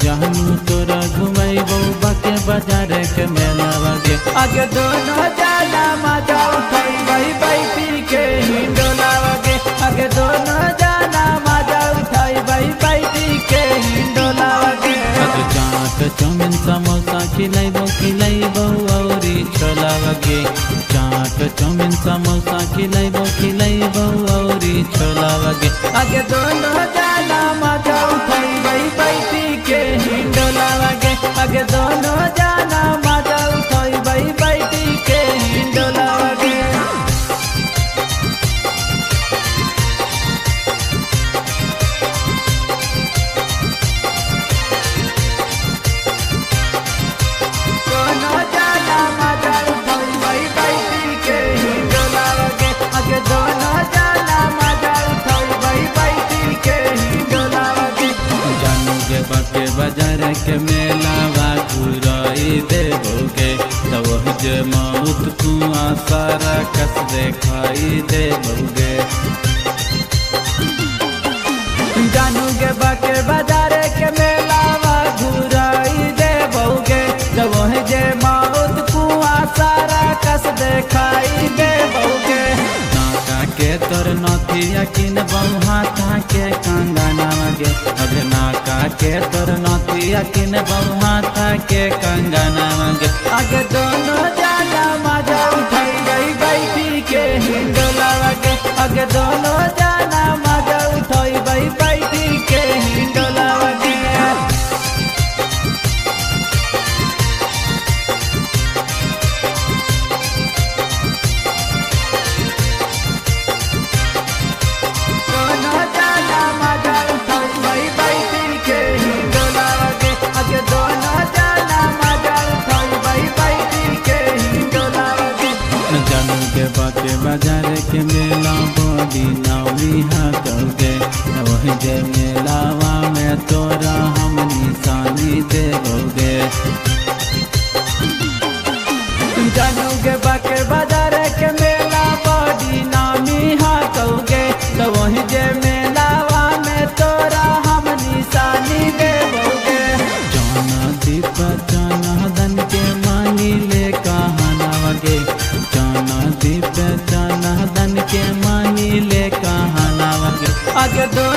जानू तोरा घुमैबो बाके बाजार के मेलावा गे। आगे दोनों जाना मजा उठैबै बैठी के हिंडोलावा गे। आगे दोनों जाना मजा उठैबै बैठी के हिंडोलावा गे। आगे चाट चाउमिन समोसा खिलैबो औरी छोलावा गे। चाट चाउमिन समोसा खिलैबो औरी छोलावा गे। आगे दोनों जाना मजा उठैबै बैठी के हिंडोलावा गे। आगे दोनों जाना मजा उठैबै बैठी के हिंडोलावा गे। दोनों जाना मजा उठैबै बैठी के हिंडोलावा गे। आगे दोनों जाना मजा उठैबै बैठी के हिंडोलावा गे। जानू गे बाके बाजार के मेलावा घुराई देबोगे। तब जे मौत कुआं सारा कस देखाई देबोगे। जानू गे बाके बाजार के मेलावा घुराई देबोगे। तब जे मौत कुआं सारा कस देखाई देबोगे। नाका के तोर नथिया किनबौ हाथा के कंगनवा गे। अबे नाका के तोर नथिया किनबौ हाथा के कंगनवा गे। आगे दोनों जाना मजा उठैबै बैठी के हिंडोलावा गे। आगे दोनों जाना मजा उठैबै बैठी के हिंडोलावा गे। दोनों जाना मजा उठैबै बैठी के हिंडोलावा गे। आगे दोनों जाना मजा उठैबै बैठी के हिंडोलावा गे। जानू के बाके बाजार के मेला बड़ी नामी हाथोगे। वही जे मेलावा में तोरा हम निशानी देबोगे। जानू के बाके बाजार के मेला बड़ी नामी हाथोगे। तो वही जे मेलावा में तोरा हम निशानी देबोगे। जाना दीप जाना दन के मानी ले कहानावा गे। जाना दीप जाना दन के मानी ले कहानावा गे। आगे दो